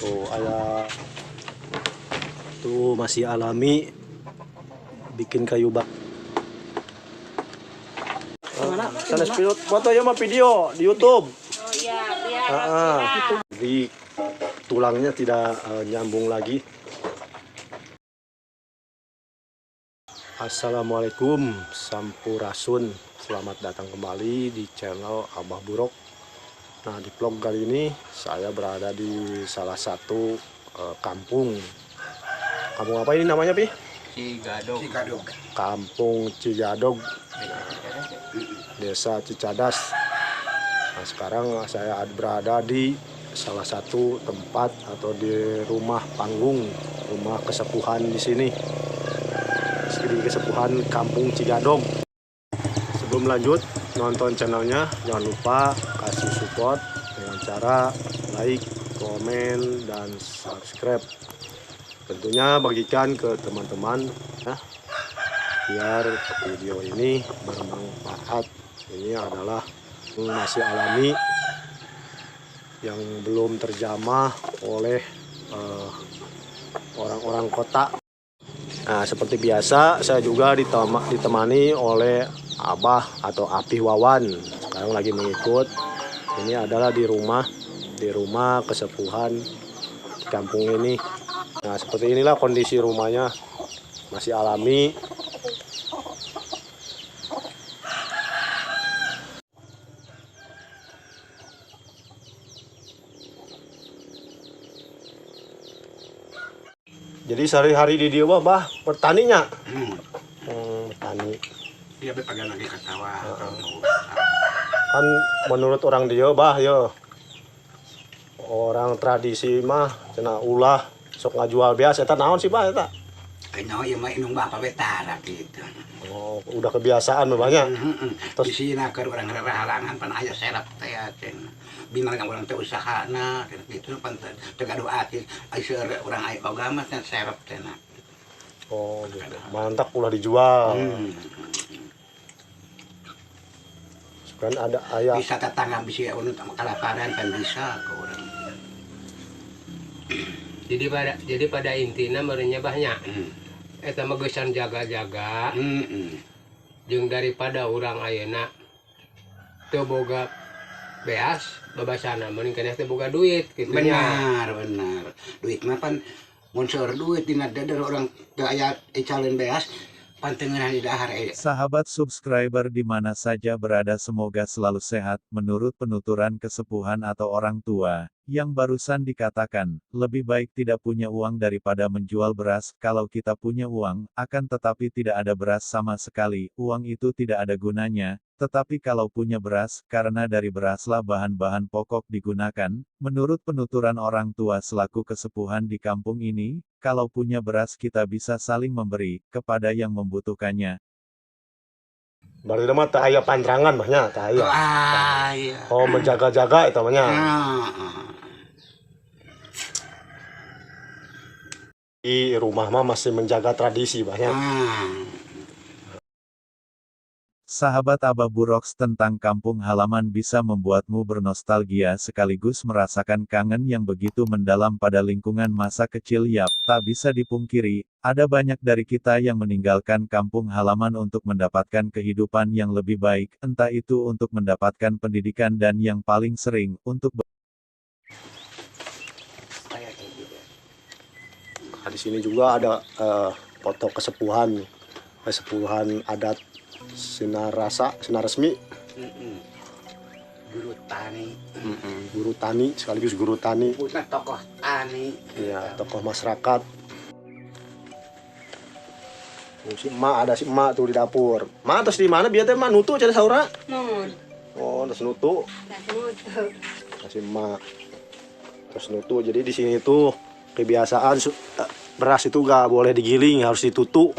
Tuh ayah tuh masih alami bikin kayu bak. Sana foto ya mah video di YouTube. Oh iya, biar. Jadi tulangnya tidak nyambung lagi. Assalamualaikum Sampurasun. Selamat datang kembali di channel Abah Burok. Nah, di vlog kali ini saya berada di salah satu kampung. Kampung apa ini namanya, Pi? Cigadog. Kampung Cigadog, Desa Cicadas. Nah, sekarang saya berada di salah satu tempat atau di rumah panggung, rumah kesepuhan di sini. Di kesepuhan Kampung Cigadog. Sebelum lanjut nonton channelnya, jangan lupa kasih support dengan cara like, komen, dan subscribe. Tentunya bagikan ke teman-teman ya, biar video ini bermanfaat. Ini adalah masih alami yang belum terjamah oleh orang-orang kota. Nah, seperti biasa saya juga ditemani oleh Abah atau Apih Wawan. Sekarang lagi mengikut. Ini adalah di rumah kesepuhan di kampung ini. Nah, seperti inilah kondisi rumahnya, masih alami. Jadi sehari-hari di dia bah bertaninya. Bertani. Dia berpagan lagi ke sawah. Kan menurut orang dia bah yo. Orang tradisi mah cenah ulah sok ngajual biasa eta naon sih bah eta? Kayaknya ieu mah inung bapak betara gitu. Oh, udah kebiasaan banyak. Terus di sini ke orang halangan pan aya serap teh cen. Binar ka urang teh usahana gitu pan teu gaduh ati seur urang aya boga mah teh serap teh na. Oh, gitu. Mantap ulah dijual. Kan ada ayah. Bisa tetangga bisa unut kalaparan kan bisa ke urang. Jadi pada intinya merenya banyak. Eta mah geusan jaga-jaga. Jeung daripada urang ayeuna teu boga beas babasana mending keneh teh boga duit gitu. Benar. Duit mah pan mun seur duit dina dadar orang teu aya calon beas pan teu ngeunah di dahar. Sahabat subscriber di mana saja berada semoga selalu sehat. Menurut penuturan kesepuhan atau orang tua yang barusan dikatakan, lebih baik tidak punya uang daripada menjual beras. Kalau kita punya uang, akan tetapi tidak ada beras sama sekali, uang itu tidak ada gunanya. Tetapi kalau punya beras, karena dari beraslah bahan-bahan pokok digunakan, menurut penuturan orang tua selaku kesepuhan di kampung ini, kalau punya beras kita bisa saling memberi, kepada yang membutuhkannya. Berarti mah teu aya pantrangan bahnya, teu aya. Iya. Oh, menjaga-jaga eta mah nya. Di rumah mah masih menjaga tradisi bahnya. Sahabat Abah Buroks, tentang kampung halaman bisa membuatmu bernostalgia sekaligus merasakan kangen yang begitu mendalam pada lingkungan masa kecil. Yap, tak bisa dipungkiri, ada banyak dari kita yang meninggalkan kampung halaman untuk mendapatkan kehidupan yang lebih baik, entah itu untuk mendapatkan pendidikan dan yang paling sering, untuk Nah, di sini juga ada foto kesepuhan adat Sinar Resmi. Guru tani. Guru tani sekaligus guru tani. Bukan tokoh tani. Iya, tokoh masyarakat. Si emak, ada si emak tuh di dapur. Emak terus di mana biar teh emak nutu cari saura? Nun. Oh, terus nutu. Kasih emak. Terus nutu. Jadi di sini tuh kebiasaan beras itu gak boleh digiling, harus ditutu.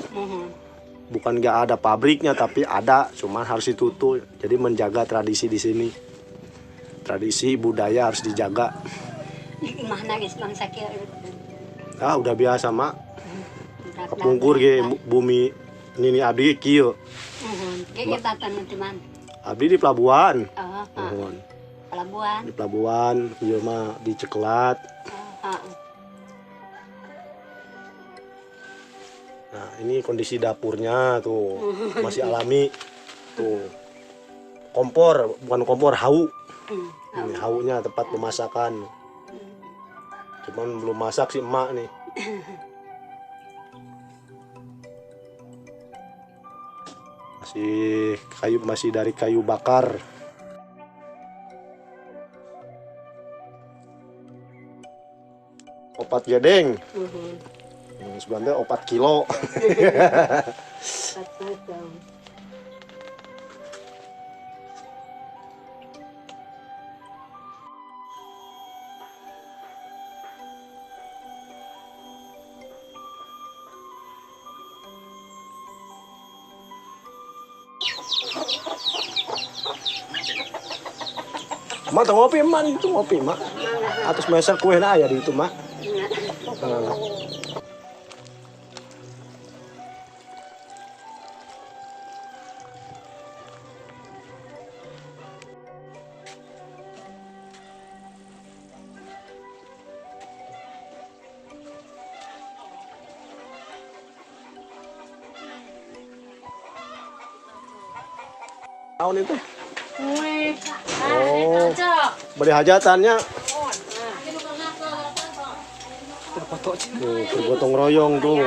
Bukan gak ada pabriknya, tapi ada, cuman harus ditutu. Jadi menjaga tradisi di sini. Tradisi budaya harus dijaga. Ah, udah biasa, Mak. Kepungkur ge bumi nini abdi kieu. Abdi di pelabuhan. Pelabuhan. Di pelabuhan, ieu mah di Ceklat. Nah, ini kondisi dapurnya tuh masih alami. Tuh. Kompor, bukan kompor, hau. Ini haunya tempat pemasakan. Cuman belum masak si emak nih. Masih dari kayu bakar. Opat gedeng. Sebenarnya 4 kilo. Mak, tuh ngopi emak itu ngopi mak. Atas meser kue na ya di itu mak. Tahun itu. Oh, beli hajatannya. Gotong royong tuh.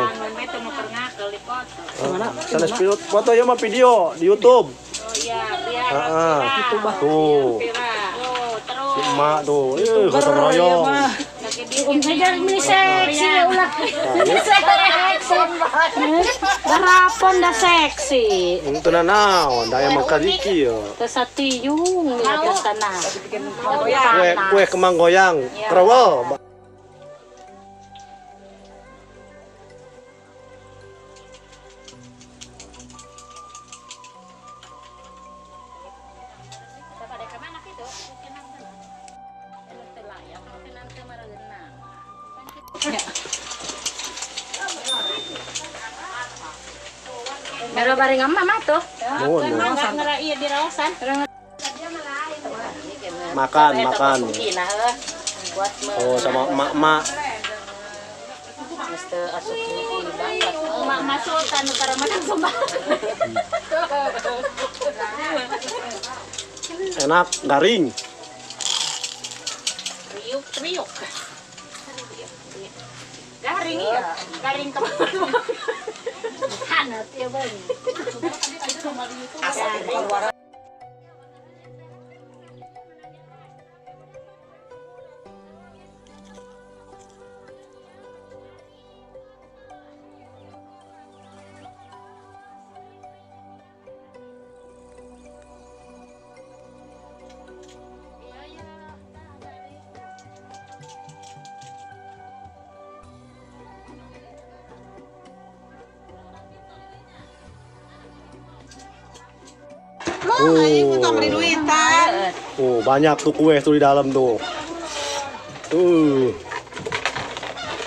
Sana foto ya mah video di YouTube. Oh iya, biar Tuh. Si emak tuh, gotong royong. Garapon dah seksi. Itu naon, daya makan iki ya. Kesatiyung ya ke sana. Kue kemang goyang. Krawal. Mero bareng mama tuh. Iya di rawasan. Makan. Oh, sama emak-emak. Mesti asup ini banget. Mak masukan utara makan sumba. Enak, garing. Riuk. Garing ya, garing teman-teman. Hanat ya bang. Oh, banyak tuh kue tuh di dalam tuh.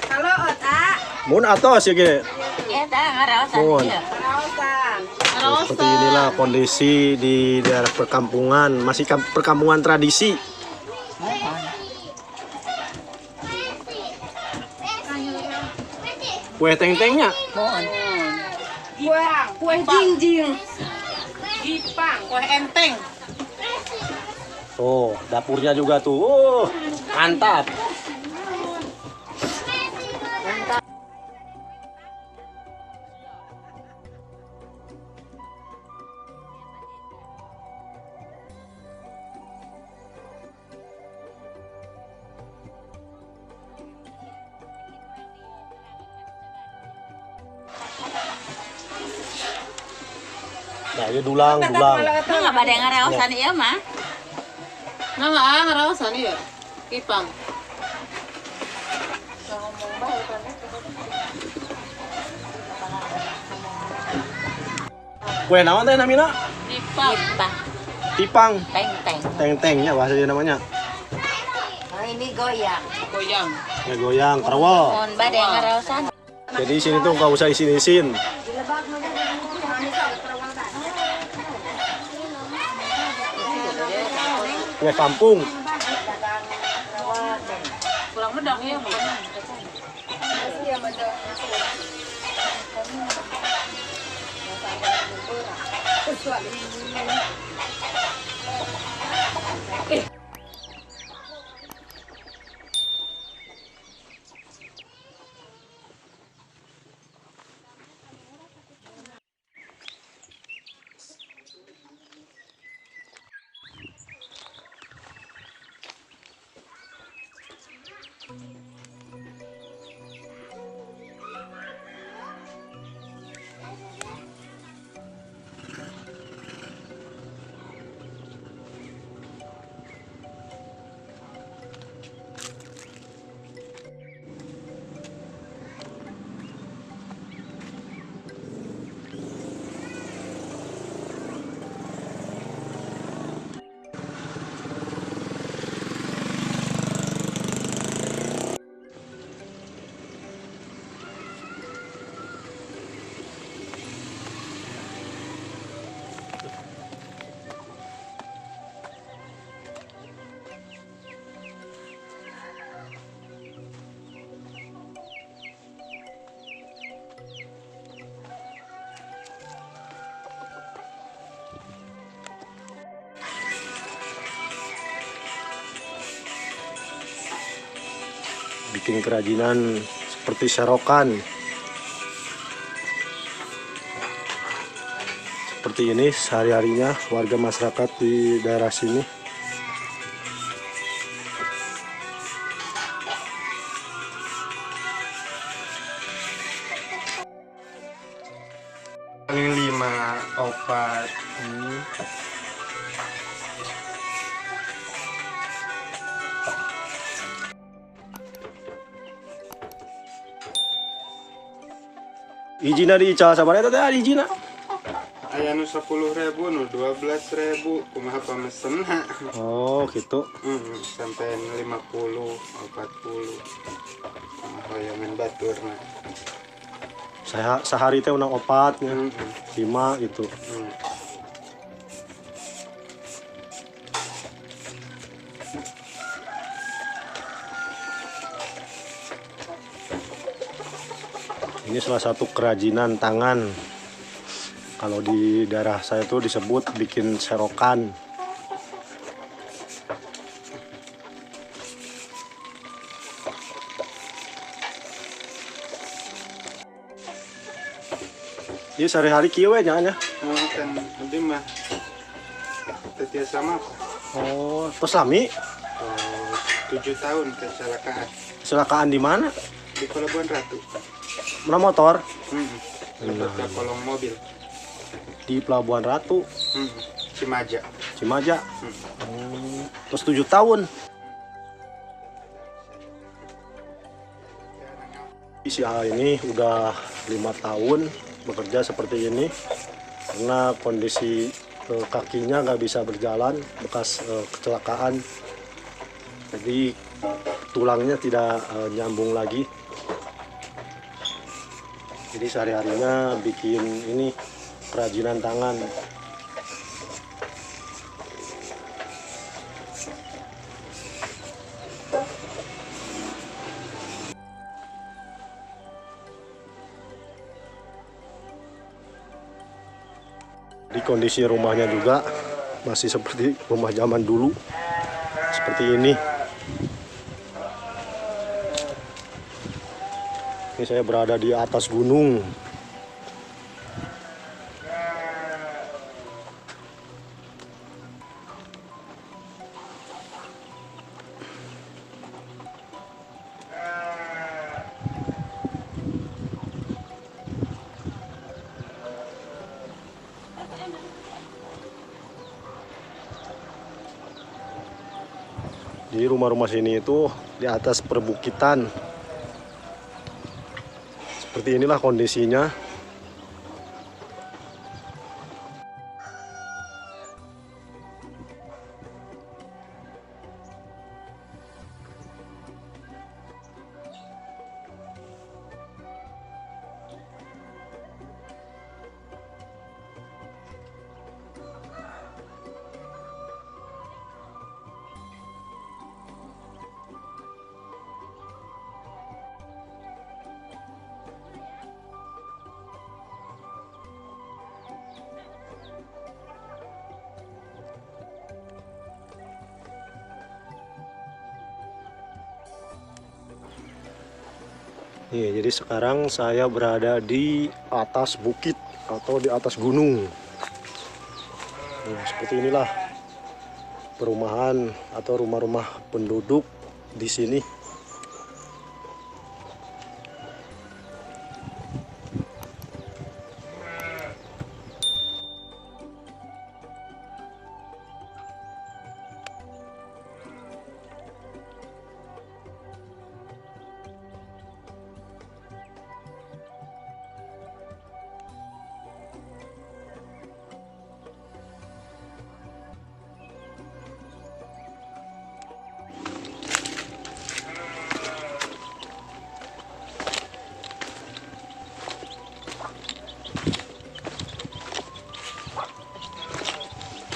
Halo, Ota. Mun atos ya ge. Ya dah ngarawasan. Mun. Ngarawasan. Seperti inilah kondisi di daerah perkampungan, masih perkampungan tradisi. Kue teng-tengnya. Kue jinjing. Gipang, kue enteng. Oh, dapurnya juga tuh. Oh, mantap. Nah, ini dulang. Nggak ada yang ngarawasan ya mah. Ngarawasan ya. Gipang. Kue naon teh namina? Gipang. Tipang. Teng-teng. Teng-tengnya bahasa namanya. Oh ini goyang. Ya goyang, kerawal. Mohon bade yang ngarawasan. Jadi sini tuh nggak usah isin-isin. nggak kampung. Pulang medang ya, bukan. Bikin kerajinan seperti serokan. Seperti ini sehari-harinya warga masyarakat di daerah sini. Paling 5 opat. Izina di Ical sabar eta teh izina. Aya nu 10.000, nu 12.000, kumaha pamesena. Oh, gitu. Sampai 50, 40. Kumaha yang baturna. Sehari teh unang opat nya. 5 gitu. Ini salah satu kerajinan tangan. Kalau di daerah saya tuh disebut bikin serokan. Ini sehari-hari kieu we nya. Kan nanti mah tetia sama Oh, terus lami 7 tahun kecelakaan kecelakaan di mana? di Pelabuhan Ratu. Mana motor? Lepas kolong mobil. Di Pelabuhan Ratu, Cimaja. Cimaja. Terus 7 tahun. Si A ini udah 5 tahun bekerja seperti ini karena kondisi kakinya nggak bisa berjalan bekas kecelakaan, jadi tulangnya tidak nyambung lagi. Jadi sehari-harinya bikin ini kerajinan tangan. Di kondisi rumahnya juga masih seperti rumah zaman dulu, seperti ini. Ini saya berada di atas gunung. Di rumah-rumah sini itu di atas perbukitan. Seperti inilah kondisinya. Nih, jadi sekarang saya berada di atas bukit atau di atas gunung. Nah, seperti inilah perumahan atau rumah-rumah penduduk di sini.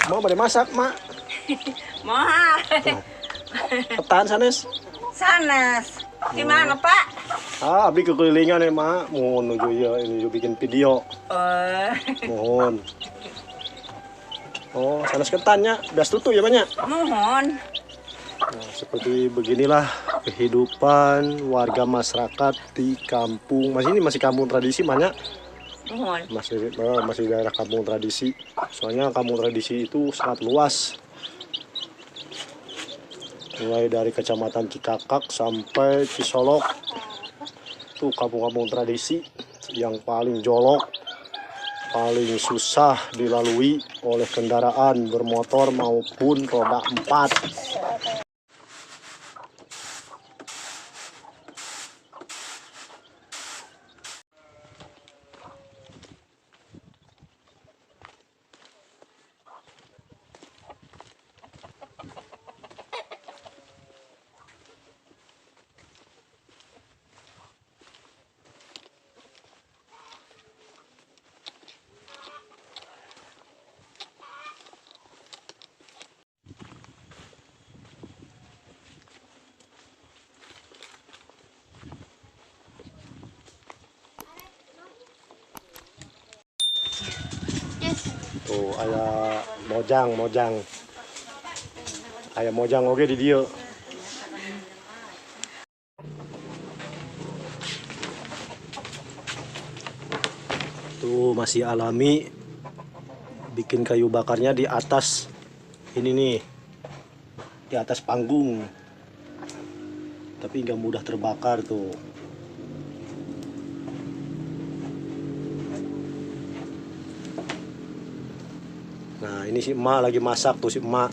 Mau pada masak, Mak? Mahal. Ketan sanes. Sanes. Gimana, Pak? Abdi kekelilingan ya, Mak. Mohon nuju ya ini juga bikin video. Mohon. Oh, sanes ketannya. Bias tutu ya, banyak. Mohon. Nah, seperti beginilah kehidupan warga masyarakat di kampung. Masih kampung tradisi banyak. Mohon. Masih daerah kampung tradisi. Soalnya kampung tradisi itu sangat luas. Mulai dari kecamatan Cikakak sampai Cisolok. Itu kampung-kampung tradisi yang paling jolok, paling susah dilalui oleh kendaraan bermotor maupun roda 4. Tuh ayah mojang. Ayah mojang oke di dia. Tuh masih alami. Bikin kayu bakarnya di atas ini nih. Di atas panggung. Tapi nggak mudah terbakar tuh. Nah, ini si emak lagi masak tuh si emak.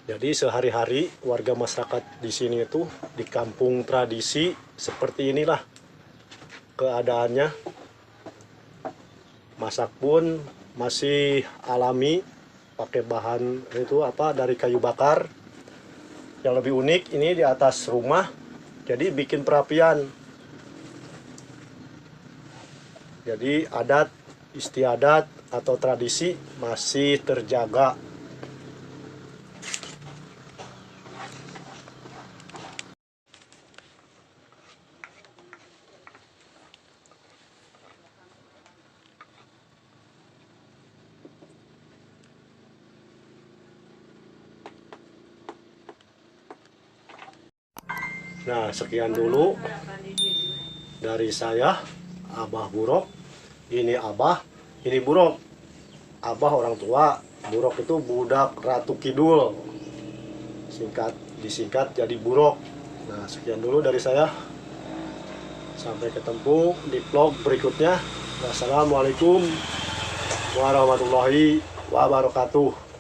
Jadi sehari-hari warga masyarakat di sini itu di kampung tradisi seperti inilah keadaannya. Masak pun masih alami pakai bahan itu dari kayu bakar. Yang lebih unik ini di atas rumah, jadi bikin perapian. Jadi adat istiadat atau tradisi masih terjaga. Nah, sekian dulu dari saya, Abah Burok. Ini Abah, ini Burok. Abah orang tua, Burok itu budak Ratu Kidul. Disingkat jadi Burok. Nah, sekian dulu dari saya. Sampai ketemu di vlog berikutnya. Wassalamualaikum warahmatullahi wabarakatuh.